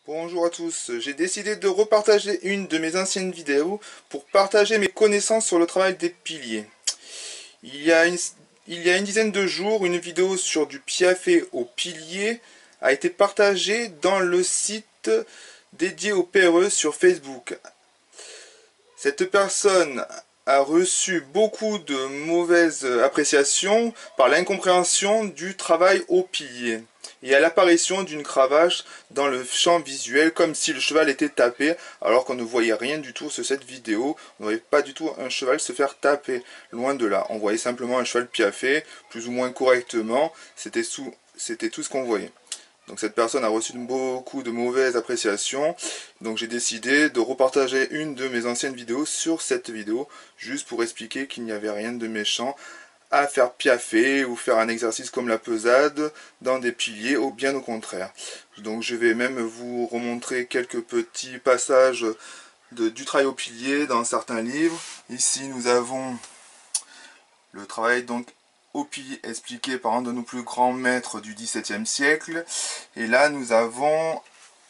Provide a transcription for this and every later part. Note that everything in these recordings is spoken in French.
Bonjour à tous, j'ai décidé de repartager une de mes anciennes vidéos pour partager mes connaissances sur le travail des piliers. Il y a une, il y a une dizaine de jours, une vidéo sur du piafé au pilier a été partagée dans le site dédié au PRE sur Facebook. Cette personne a reçu beaucoup de mauvaises appréciations par l'incompréhension du travail au pilier et à l'apparition d'une cravache dans le champ visuel comme si le cheval était tapé alors qu'on ne voyait rien du tout sur cette vidéo. On ne voyait pas du tout un cheval se faire taper, loin de là. On voyait simplement un cheval piaffer plus ou moins correctement, c'était tout ce qu'on voyait. Donc cette personne a reçu beaucoup de mauvaises appréciations. Donc j'ai décidé de repartager une de mes anciennes vidéos sur cette vidéo, juste pour expliquer qu'il n'y avait rien de méchant à faire piaffer ou faire un exercice comme la pesade dans des piliers, ou bien au contraire. Donc je vais même vous remontrer quelques petits passages du travail au pilier dans certains livres. Ici nous avons le travail donc au pilier expliqué par un de nos plus grands maîtres du XVIIe siècle. Et là nous avons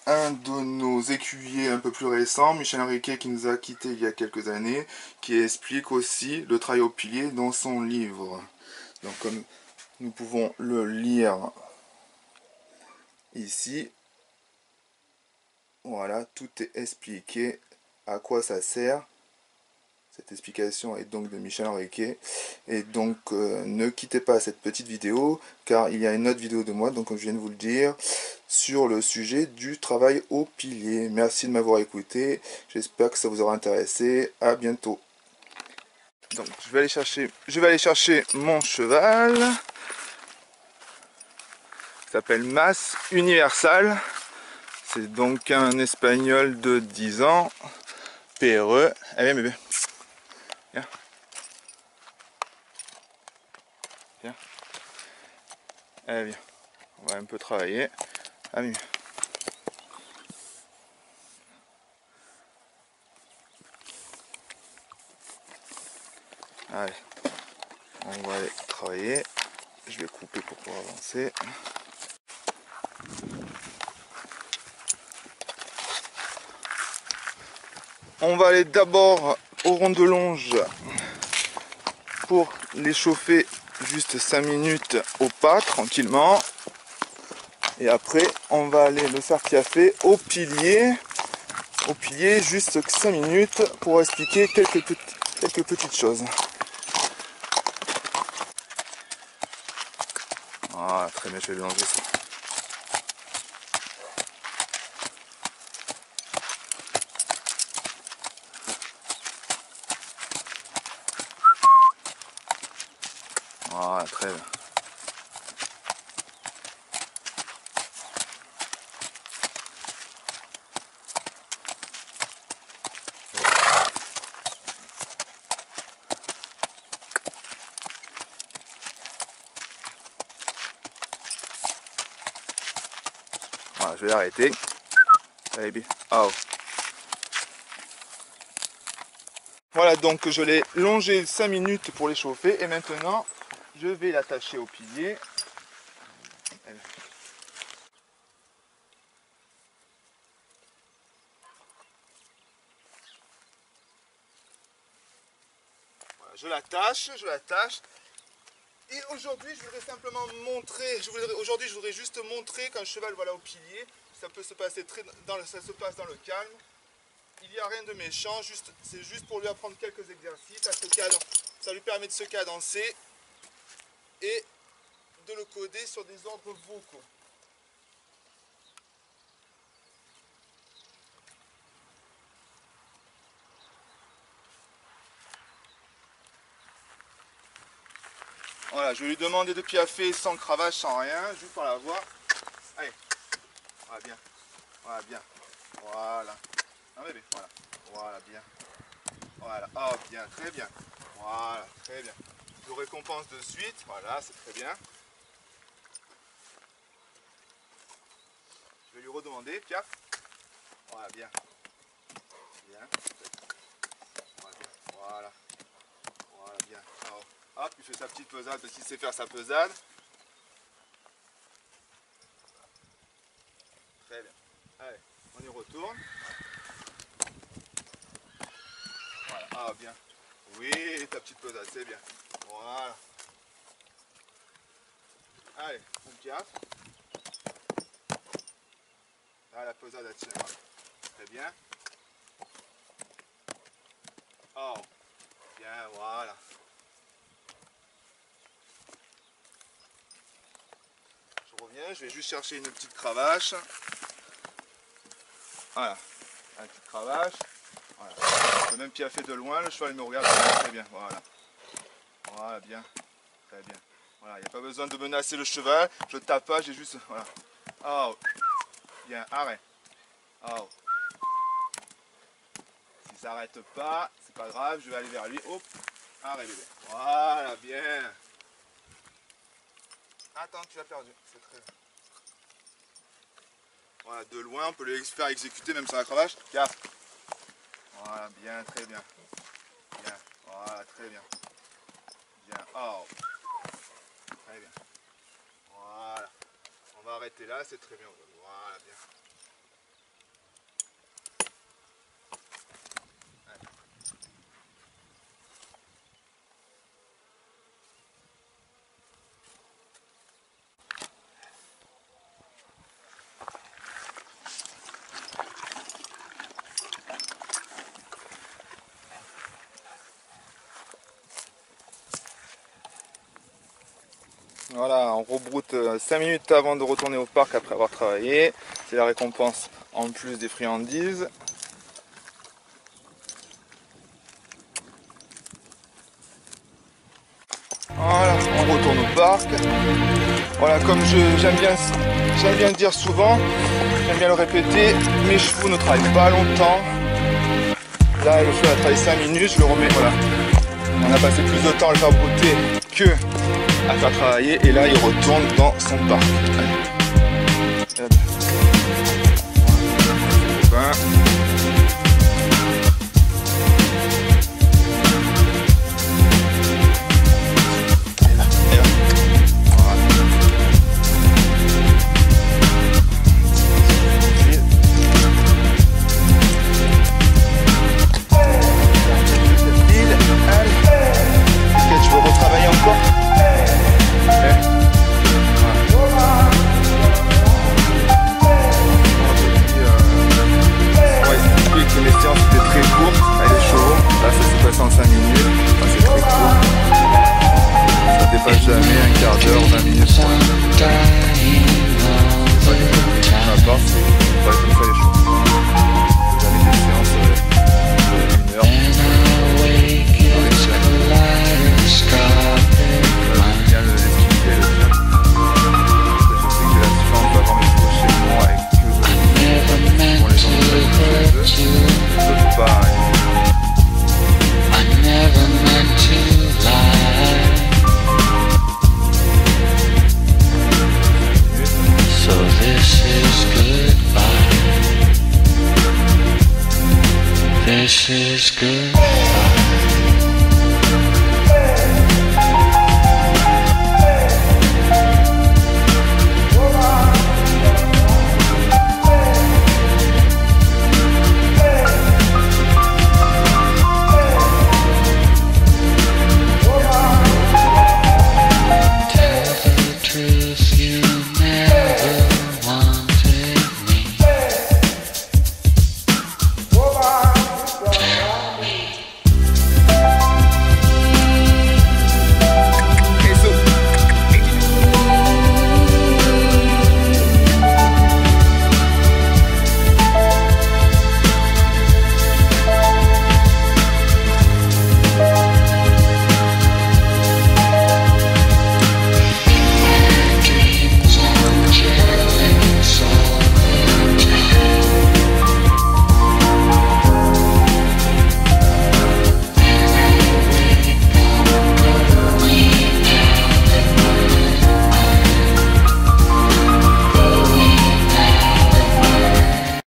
un de nos écuyers un peu plus récents, Michel Henriquet, qui nous a quittés il y a quelques années, qui explique aussi le travail au pilier dans son livre. Donc comme nous pouvons le lire ici, voilà, tout est expliqué, à quoi ça sert. Cette explication est donc de Michel Henriquet. Et donc ne quittez pas cette petite vidéo, car il y a une autre vidéo de moi, donc comme je viens de vous le dire, sur le sujet du travail au pilier. Merci de m'avoir écouté, j'espère que ça vous aura intéressé. À bientôt. Donc je vais aller chercher mon cheval. Il s'appelle Mas Universal. C'est donc un espagnol de 10 ans. PRE. Allez bébé. Viens. Viens. Allez viens. On va un peu travailler. Allez. Allez. On va aller travailler. Je vais couper pour pouvoir avancer. On va aller d'abord au rond de longe pour l'échauffer juste 5 minutes au pas tranquillement. Et après on va aller le faire piaffer au pilier juste 5 minutes pour expliquer quelques petites choses. Ah très bien, je vais mélanger ça. Voilà, très bien. Voilà, je vais l'arrêter. Allez, bien. Oh. Voilà, donc je l'ai longé 5 minutes pour l'échauffer et maintenant je vais l'attacher au pilier. Voilà, je l'attache. Et aujourd'hui, je voudrais simplement montrer, aujourd'hui, je voudrais juste montrer qu'un cheval voilà, au pilier, ça peut se passer ça se passe dans le calme. Il n'y a rien de méchant, c'est juste pour lui apprendre quelques exercices. Ça lui permet de se cadencer et de le coder sur des ordres vocaux. Voilà, je vais lui demander de piaffer sans cravache, sans rien, juste pour la voix. Allez, voilà bien, voilà bien, voilà. Non bébé, voilà, voilà bien, voilà, oh bien, très bien, voilà, très bien. Je le récompense de suite, voilà, c'est très bien. Je vais lui redemander, piaf, voilà bien, bien, voilà, bien, voilà, voilà bien. Alors, hop, il fait sa petite pesade parce qu'il sait faire sa pesade. Très bien. Allez. y retourne. Voilà, ah bien. Oui, ta petite pesade, c'est bien. Voilà. Allez, on piaffe. Là, la pesade, elle tient. Voilà. Très bien. Oh, bien, voilà. Je reviens, je vais juste chercher une petite cravache. Voilà, une petite cravache. Voilà. Je peux même piaffer de loin, le cheval il me regarde très bien. Voilà. Voilà, bien. Très bien. Voilà, il n'y a pas besoin de menacer le cheval. Je tape pas, j'ai juste. Voilà. Oh. Bien, arrête. Oh. S'il s'arrête pas, c'est pas grave, je vais aller vers lui. Hop. Arrête bébé. Voilà, bien. Attends, tu l'as perdu. C'est très bien. Voilà, de loin, on peut le faire exécuter même sans la cravache. Tiens. Voilà, bien, très bien. Bien, voilà, très bien. Bien, oh. Très bien. Voilà. On va arrêter là, c'est très bien. Voilà, bien. Voilà, on rebroute 5 minutes avant de retourner au parc après avoir travaillé. C'est la récompense en plus des friandises. Voilà, on retourne au parc. Voilà, comme j'aime bien le dire souvent, j'aime bien le répéter, mes chevaux ne travaillent pas longtemps. Là, le cheval a travaillé 5 minutes, je le remets, voilà. On a passé plus de temps à le faire brouter que à faire travailler, et là il retourne dans son parc. Allez. Voilà. Jamais un quart d'heure, 20 minutes. C'est pas des compris, ma part, c'est pas comme ça les choses. Jamais des séances de 1 heure. Bien l'expliquer et le faire. Je sais que la différence d'avoir mes chevaux chez moi et que pour les gens qui ne peuvent pas. This is good.